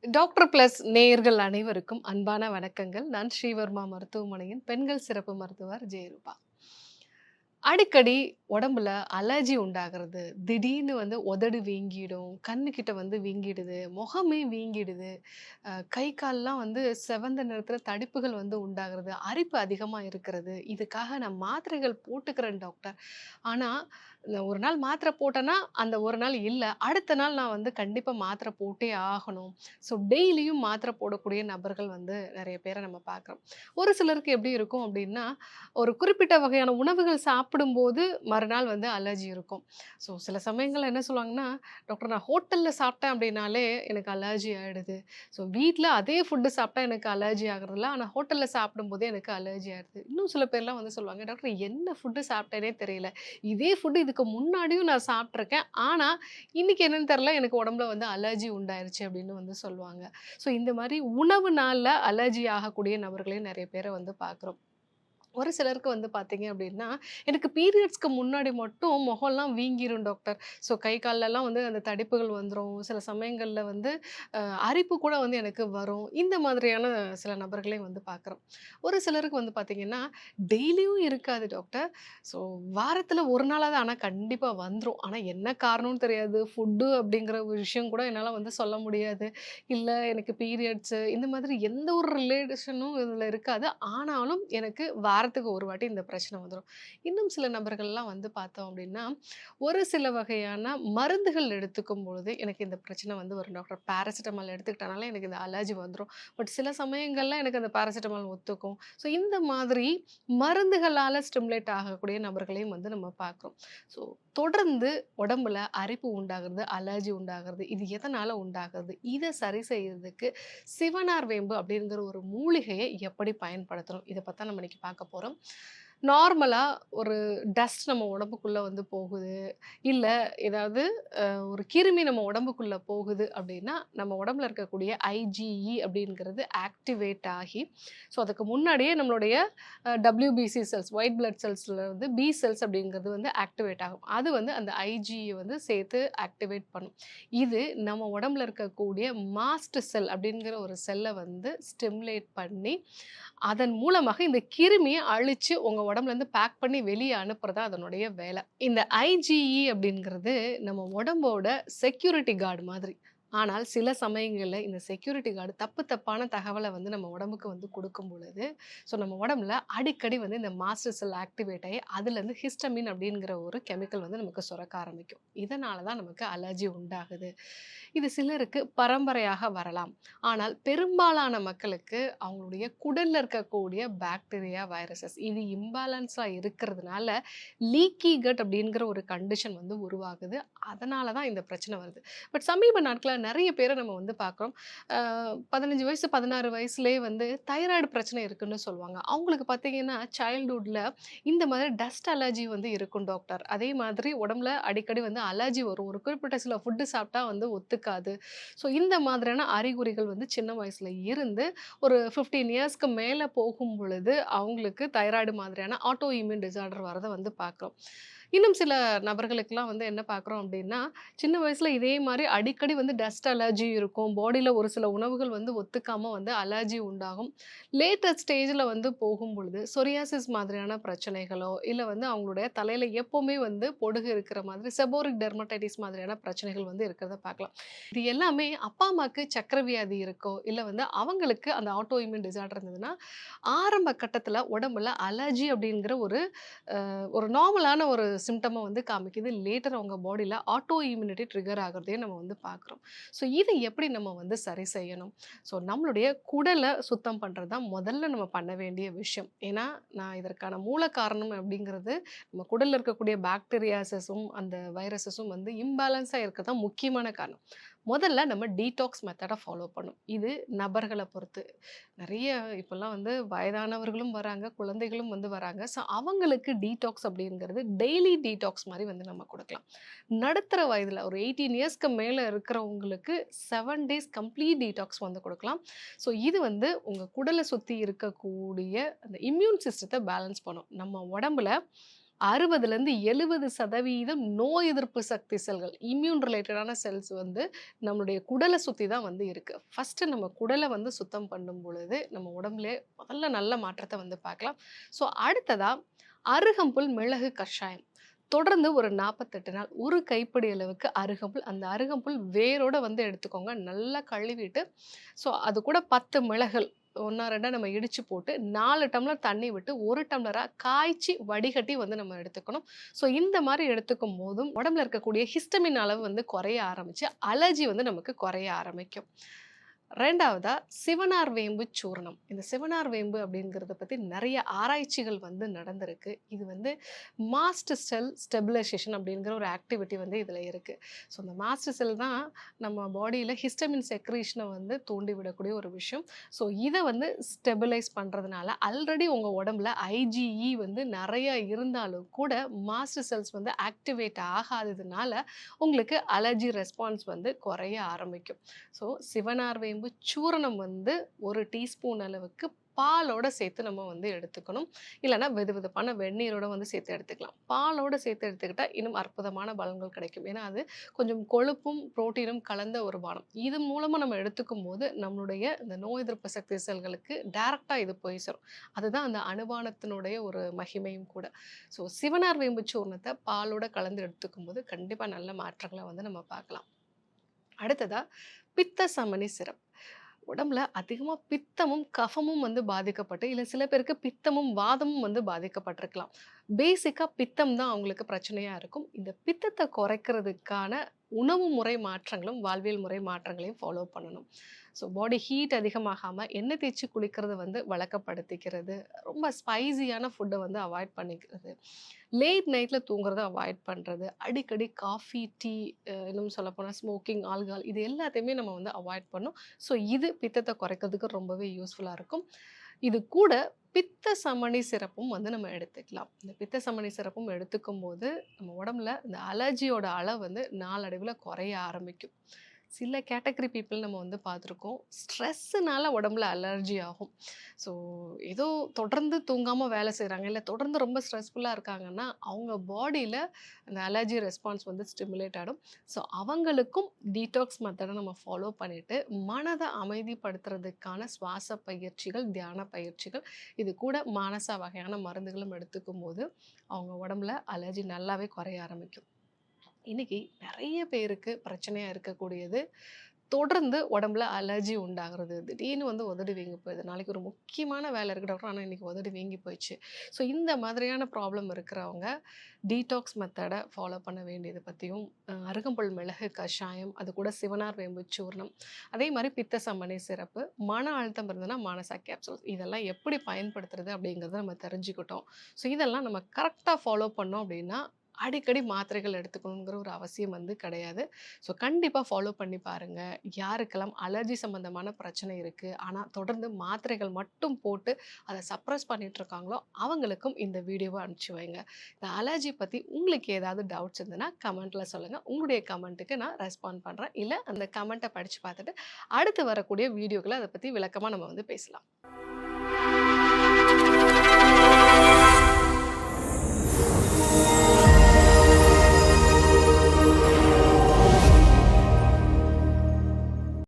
Doctor plus நேயர்கள் அனைவருக்கும் அன்பான வணக்கங்கள். நான் ஸ்ரீவர்மா மருத்துவமனையின் பெண்கள் சிறப்பு மருத்துவர் ஜெயரூபா. அடிக்கடி உடம்புல அலர்ஜி உண்டாகிறது. திடீர்னு உதடு வீங்கிடும், கண்ணுக்கிட்ட வீங்கிடுது, முகமே வீங்கிடுது. கை கால்லாம் செவந்த நிறத்துல தடிப்புகள் உண்டாகிறது. அரிப்பு அதிகமா இருக்கிறது. இதுக்காக நான் மாத்திரைகள் போட்டுக்கிறேன் டாக்டர். ஆனா, நான் ஒரு நாள் மாத்திரை போட்டேன்னா, அந்த ஒரு நாள் இல்ல. அடுத்த நாள் நான் கண்டிப்பா மாத்திரை போட்டே ஆகணும். ஸோ டெய்லியும் மாத்திரை போடக்கூடிய நபர்கள் நெறைய பேர நம்ம பார்க்குறோம். ஒரு சிலருக்கு எப்படி இருக்கும் அப்படின்னா, ஒரு குறிப்பிட்ட வகையான உணவுகள் சாப்பிடும்போது மறுநாள் அலர்ஜி இருக்கும். ஸோ சில சமயங்கள்ல என்ன சொல்லுவாங்கன்னா, "டாக்டர் நான் ஹோட்டல்ல சாப்பிட்டேன் அப்படின்னாலே எனக்கு அலர்ஜி ஆயிடுது. ஸோ வீட்ல அதே ஃபுட்டு சாப்பிட்டா எனக்கு அலர்ஜி ஆகுறதில்ல. ஆனா ஹோட்டல்ல சாப்பிடும்போதே எனக்கு அலர்ஜி ஆயிடுது." இன்னும் சில பேர்லாம் சொல்லுவாங்க, "டாக்டர் என்ன ஃபுட்டு சாப்பிட்டேனே தெரியல. இதே ஃபுட்டு இதுக்கு முன்னாடியும் நான் சாப்பிட்டுருக்கேன். ஆனா இன்னைக்கு என்னன்னு தெரியல எனக்கு உடம்புல அலர்ஜி உண்டாயிருச்சு." அப்படின்னு சொல்லுவாங்க. ஸோ இந்த மாரி உணவுனால அலர்ஜி ஆகக்கூடிய நபர்களையும் நெறைய பேர பார்க்குறோம். ஒரு சிலருக்கு பார்த்தீங்க அப்படின்னா, எனக்கு பீரியட்ஸ்க்கு முன்னாடி மட்டும் முகம்லாம் வீங்கிரும் டாக்டர். ஸோ கை கால்லலாம் அந்த தடிப்புகள் வந்துரும். சில சமயங்கள்ல அ அரிப்பு கூட எனக்கு வரும். இந்த மாதிரியான சில நபர்களையும் பார்க்குறோம். ஒரு சிலருக்கு பார்த்தீங்கன்னா, டெய்லியும் இருக்காது டாக்டர். ஸோ வாரத்துல 1 நாளாவது ஆனா கண்டிப்பா வந்துரும். ஆனா என்ன காரணம்னு தெரியாது. ஃபுட்டு அப்படிங்கிற ஒரு விஷயம் கூட என்னால சொல்ல முடியாது. இல்ல எனக்கு பீரியட்ஸு இந்த மாதிரி எந்த ஒரு ரிலேஷனும் இதுல இருக்காது. ஆனாலும் எனக்கு வாரத்துக்கு ஒரு வாட்டி இந்த பிரச்சனை வந்துரும். இன்னும் சில நபர்கள்லாம் பார்த்தோம் அப்படின்னா, ஒரு சில வகையான மருந்துகள் எடுத்துக்கும் பொழுது எனக்கு இந்த பிரச்சனை வரும் டாக்டர். பேராசிட்டமால் எடுத்துக்கிட்டனால எனக்கு இந்த அலர்ஜி வந்துரும். பட் சில சமயங்கள்ல எனக்கு அந்த பேராசிட்டமால் ஒத்துக்கும். ஸோ இந்த மாதிரி மருந்துகளால ஸ்டிமுலேட் ஆகக்கூடிய நபர்களையும் நம்ம பார்க்குறோம். ஸோ தொடர்ந்து உடம்புல அரிப்பு உண்டாகுறது, அலர்ஜி உண்டாகுறது, இது எதனால உண்டாகுது? இத சரி செய்றதுக்கு சிவனார் வேம்பு அப்படிங்கிற ஒரு மூலிகையை எப்படி பயன்படுத்தணும்? இத பத்தி தான் நம்ம இன்னைக்கு பார்க்க போறோம். நார்மலா ஒரு டஸ்ட் நம்ம உடம்புக்குள்ள போகுது. இல்ல ஏதாவது ஒரு கிருமி நம்ம உடம்புக்குள்ள போகுது அப்படின்னா, நம்ம உடம்புல இருக்கக்கூடிய IgE அப்படிங்கிறது ஆக்டிவேட் ஆகி, ஸோ அதுக்கு முன்னாடியே நம்மளுடைய WBC செல்ஸ், ஒயிட் பிளட் செல்ஸ்ல பி செல்ஸ் அப்படிங்கிறது ஆக்டிவேட் ஆகும். அது அந்த IgE சேர்த்து ஆக்டிவேட் பண்ணும். இது நம்ம உடம்புல இருக்கக்கூடிய மாஸ்ட் செல் அப்படிங்கிற ஒரு செல்ல ஸ்டிமுலேட் பண்ணி, அதன் மூலமாக இந்த கிருமிய அழிச்சு உங்க உடம்புலேருந்து பேக் பண்ணி வெளிய அனுப்புறது தான் அதனுடைய வேலை. இந்த IgE அப்படிங்கிறது நம்ம உடம்போட செக்யூரிட்டி கார்ட் மாதிரி. ஆனால் சில சமயங்கள்ல இந்த செக்யூரிட்டி கார்டு தப்பு தப்பான தகவல நம்ம உடம்புக்கு குடுக்கும் பொழுது, ஸோ நம்ம உடம்புல அடிக்கடி இந்த மாஸ்டர் செல் ஆக்டிவேட் ஆயி, அதுலேருந்து ஹிஸ்டமின் அப்படிங்கிற ஒரு கெமிக்கல் நமக்கு சுரக்க ஆரம்பிக்கும். இதனால தான் நமக்கு அலர்ஜி உண்டாகுது. இது சிலருக்கு பரம்பரையாக வரலாம். ஆனால் பெரும்பாலான மக்களுக்கு அவங்களுடைய குடல்ல இருக்கக்கூடிய பாக்டீரியா, வைரஸஸ் இது இம்பேலன்ஸா இருக்கிறதுனால, லீக்கி கட் அப்படிங்கிற ஒரு கண்டிஷன் உருவாகுது. அதனால தான் இந்த பிரச்சனை வருது. பட் சமீப நாட்களா நெறைய பேர நம்ம பார்க்குறோம். அ 15 வயசு, 16 வயசுலயே தைராய்டு பிரச்சனை இருக்குன்னு சொல்லுவாங்க. அவங்களுக்கு பார்த்தீங்கன்னா, சைல்ட்ஹுட்ல இந்த மாதிரி டஸ்ட் அலர்ஜி இருக்கும் டாக்டர். அதே மாதிரி உடம்புல அடிக்கடி அலர்ஜி வரும். ஒரு குறிப்பிட்ட சில ஃபுட் சாப்பிட்டா ஒத்துக்காது. ஸோ இந்த மாதிரியான அறிகுறிகள் சின்ன வயசுல இருந்து ஒரு 15 இயர்ஸ்க்கு மேல போகும் பொழுது, அவங்களுக்கு தைராய்டு மாதிரியான ஆட்டோ இம்யூன் டிஸார்டர் வரத பார்க்குறோம். இன்னும் சில நபர்களுக்கெல்லாம் என்ன பார்க்குறோம் அப்டின்னா, சின்ன வயசுல இதே மாரி அடிக்கடி டஸ்ட் அலர்ஜி இருக்கும். பாடியில ஒரு சில உணவுகள் ஒத்துக்காம அலர்ஜி உண்டாகும். லேட்டர் ஸ்டேஜ்ல போகும்பொழுது, சொரியாசிஸ் மாதிரியான பிரச்சனைகளோ, இல்ல அவங்களுடைய தலையில எப்பவுமே பொடுகு இருக்கிற மாதிரி செபோரிக் டெர்மடைட்டிஸ் மாதிரியான பிரச்சனைகள் இருக்கிறத பார்க்கலாம். இது எல்லாமே அப்பா, அம்மாக்கு சர்க்கரை வியாதி இருக்கோ, இல்ல அவங்களுக்கு அந்த ஆட்டோ இம்யூன் டிஸார்டர் இருந்ததுன்னா, ஆரம்ப கட்டத்தில உடம்புல அலர்ஜி அப்படிங்கிற ஒரு நார்மலான ஒரு சிம்ப்டம காமிக்குது. லேட்டர் அவங்க பாடியில ஆட்டோ இம்யூனிட்டி ட்ரிகர் ஆகுறதையும் நம்ம பார்க்குறோம். ஸோ இத எப்படி நம்ம சரி செய்யணும்? ஸோ நம்மளுடைய குடல சுத்தம் பண்றது தான் முதல்ல நம்ம பண்ண வேண்டிய விஷயம். ஏன்னா, நான் இதற்கான மூல காரணம் அப்படிங்கிறது, நம்ம குடல்ல இருக்கக்கூடிய பாக்டீரியாஸஸும், அந்த வைரஸஸும் இம்பேலன்ஸா இருக்க தான் முக்கியமான காரணம். முதல்ல நம்ம டீடாக்ஸ் மெத்தட ஃபாலோ பண்ணணும். இது நபர்கள பொறுத்து. நெறைய இப்பலாம் வயதானவர்களும் வராங்க, குழந்தைகளும் வராங்க. ஸோ அவங்களுக்கு டீடாக்ஸ் அப்படிங்கிறது டெய்லி டீடாக்ஸ் மாரி நம்ம குடுக்கலாம். நடுத்தர வயதில ஒரு 18 இயர்ஸ்க்கு மேல இருக்கிறவங்களுக்கு 7 டேஸ் கம்ப்ளீட் டீடாக்ஸ் குடுக்கலாம். ஸோ இது உங்க குடல சுத்தி இருக்கக்கூடிய அந்த இம்யூன் சிஸ்டத்த பேலன்ஸ் பண்ணும். நம்ம உடம்புல 60லேருந்து 70% நோய் எதிர்ப்பு சக்தி செல்கள், இம்யூன் ரிலேட்டடான செல்ஸ் வந்து நம்மளுடைய குடல சுத்தி தான் வந்து இருக்கு. ஃபர்ஸ்ட்டு நம்ம குடல வந்து சுத்தம் பண்ணும் பொழுது, நம்ம உடம்புலே முதல்ல நல்ல மாற்றத்த வந்து பார்க்கலாம். ஸோ அடுத்ததா அருகம்புல், மிளகு கஷாயம். தொடர்ந்து ஒரு 48 நாள், 1 கைப்பிடி அளவுக்கு அருகம்புல், அந்த அருகம்புல் வேரோட வந்து எடுத்துக்கோங்க. நல்லா கழுவிட்டு, ஸோ அது கூட 10 மிளகுகள் 1 2 நம்ம இடிச்சு போட்டு 4 டம்ளர் தண்ணி விட்டு 1 டம்ளரா காய்ச்சி வடிகட்டி வந்து நம்ம எடுத்துக்கணும். ஸோ இந்த மாரி எடுத்துக்கும் போதும் உடம்புல இருக்கக்கூடிய ஹிஸ்டமின் அளவு வந்து குறைய ஆரம்பிச்சு, அலர்ஜி வந்து நமக்கு குறைய ஆரம்பிக்கும். 2வதா சிவனார் வேம்பு சூரணம். இந்த சிவனார் வேம்பு அப்படிங்கிறத பத்தி நெறைய ஆராய்ச்சிகள் வந்து நடந்திருக்கு. இது வந்து மாஸ்ட் செல் ஸ்டெபிலைசேஷன் அப்படிங்கிற ஒரு ஆக்டிவிட்டி வந்து இதில இருக்கு. ஸோ இந்த மாஸ்ட் செல் தான் நம்ம பாடியில ஹிஸ்டமின் செக்ரீஷன வந்து தூண்டி விடக்கூடிய ஒரு விஷயம். ஸோ இத வந்து ஸ்டெபிலைஸ் பண்றதுனால ஆல்ரெடி உங்க உடம்புல IgE வந்து நெறைய இருந்தாலும் கூட மாஸ்ட் செல்ஸ் வந்து ஆக்டிவேட் ஆகாததுனால உங்களுக்கு அலர்ஜி ரெஸ்பான்ஸ் வந்து குறைய ஆரம்பிக்கும். ஸோ சிவனார் வேம்பு சூரணம் வந்து 1 டீஸ்பூன் அளவுக்கு பாலோட சேர்த்து நம்ம வந்து எடுத்துக்கணும். இல்லன்னா வெதுவெதுப்பான வெந்நீரோட வந்து சேர்த்து எடுத்துக்கலாம். பாலோட சேர்த்து எடுத்துக்கிட்டா இன்னும் அற்புதமான பலன்கள் கிடைக்கும். ஏன்னா, அது கொஞ்சம் கொழுப்பும், புரோட்டீனும் கலந்த ஒரு பானம். இது மூலமா நம்ம எடுத்துக்கும்போது, நம்மளுடைய இந்த நோய் எதிர்ப்பு சக்தி செல்களுக்கு டைரக்ட்டா இது போய் சேரும். அதுதான் அந்த அனுபானத்தினுடைய ஒரு மகிமையும் கூட. ஸோ சிவனார் வேம்பு சூர்ணத்த பாலோட கலந்து எடுத்துக்கும்போது, கண்டிப்பா நல்ல மாற்றங்கள வந்து நம்ம பார்க்கலாம். அடுத்ததா பித்த சமனி சிரப். உடம்புல அதிகமா பித்தமும், கஃபமும் வந்து பாதிக்கப்பட்டு, இல்ல சில பேருக்கு பித்தமும், வாதமும் வந்து பாதிக்கப்பட்டிருக்கலாம். பேசிக்கா பித்தம் தான் அவங்களுக்கு பிரச்சனையா இருக்கும். இந்த பித்தத்த குறைக்கிறதுக்கான உணவு முறை மாற்றங்களும், வாழ்வியல் முறை மாற்றங்களையும் ஃபாலோ பண்ணணும். ஸோ பாடி ஹீட் அதிகமாகாம எண்ணெய் தேய்ச்சு குளிக்கிறத வந்து வழக்கப்படுத்திக்கிறது. ரொம்ப ஸ்பைசியான ஃபுட்ட வந்து அவாய்ட் பண்ணிக்கிறது. லேட் நைட்ல தூங்குறத அவாய்ட் பண்றது. அடிக்கடி காஃபி, டீ இன்னும் சொல்லப்போனா ஸ்மோக்கிங், ஆல்கஹால் இது எல்லாத்தையுமே நம்ம வந்து அவாய்ட் பண்ணணும். ஸோ இது பித்தத்த குறைக்கிறதுக்கு ரொம்பவே யூஸ்ஃபுல்லா இருக்கும். இது கூட பித்த சமனி சிரப்பும் வந்து நம்ம எடுத்துக்கலாம். இந்த பித்த சமனி சிரப்பும் எடுத்துக்கும்போது, நம்ம உடம்புல இந்த அலர்ஜியோட அளவு வந்து நாளடைவுல குறைய ஆரம்பிக்கும். சில கேட்டகரி பீப்பிள் நம்ம வந்து பார்த்துருக்கோம். ஸ்ட்ரெஸ்ஸுனால உடம்புல அலர்ஜி ஆகும். ஸோ ஏதோ தொடர்ந்து தூங்காம வேலை செய்றாங்க, இல்ல தொடர்ந்து ரொம்ப ஸ்ட்ரெஸ்ஃபுல்லா இருக்காங்கன்னா, அவங்க பாடியில அந்த அலர்ஜி ரெஸ்பான்ஸ் வந்து ஸ்டிமுலேட் ஆடும். ஸோ அவங்களுக்கும் டீடாக்ஸ் மெத்தட நம்ம ஃபாலோ பண்ணிட்டு, மனத அமைதிப்படுத்துறதுக்கான சுவாச பயிற்சிகள், தியான பயிற்சிகள், இது கூட மானச வகையான மருந்துகளும் எடுத்துக்கும்போது, அவங்க உடம்புல அலர்ஜி நல்லாவே குறைய ஆரம்பிக்கும். இன்னைக்கு நெறைய பேருக்கு பிரச்சனையா இருக்கக்கூடியது, தொடர்ந்து உடம்புல அலர்ஜி உண்டாகுறது. திடீர்னு வந்து உதடு வீங்கி போயிடுது. நாளைக்கு ஒரு முக்கியமான வேலை இருக்கு டாக்டர். ஆனா இன்னைக்கு உதடு வீங்கி போயிடுச்சு. ஸோ இந்த மாதிரியான ப்ராப்ளம் இருக்கிறவங்க, டீடாக்ஸ் மெத்தட ஃபாலோ பண்ண வேண்டியது பத்தியும், அருகம்புல் மிளகு கஷாயம், அது கூட சிவனார் வேம்பு சூர்ணம், அதே மாரி பித்த சம்மணி சிரப்பு, மன அழுத்தம் இருந்ததுன்னா மானசா கேப்சூல்ஸ் இதெல்லாம் எப்படி பயன்படுத்துறது அப்படிங்கிறத நம்ம தெரிஞ்சுக்கிட்டோம். ஸோ இதெல்லாம் நம்ம கரெக்ட்டா ஃபாலோ பண்ணோம் அப்படின்னா, அடிக்கடி மாத்திரைகள் எடுத்துக்கணுங்கிற ஒரு அவசியம் வந்து கிடையாது. ஸோ கண்டிப்பா ஃபாலோ பண்ணி பாருங்க. யாருக்கெல்லாம் அலர்ஜி சம்மந்தமான பிரச்சனை இருக்கு, ஆனா தொடர்ந்து மாத்திரைகள் மட்டும் போட்டு அத சப்ரஸ் பண்ணிட்டு இருக்காங்களோ, அவங்களுக்கும் இந்த வீடியோவ அனுப்பிச்சு வைங்க. இந்த அலர்ஜி பத்தி உங்களுக்கு ஏதாவது டவுட்ஸ் இருந்ததுன்னா, கமெண்ட்ல சொல்லுங்க. உங்களுடைய கமெண்ட்டுக்கு நான் ரெஸ்பாண்ட் பண்றேன். இல்ல அந்த கமெண்ட்ட படிச்சு பார்த்துட்டு, அடுத்து வரக்கூடிய வீடியோக்குள்ள அத பத்தி விளக்கமா நம்ம வந்து பேசலாம்.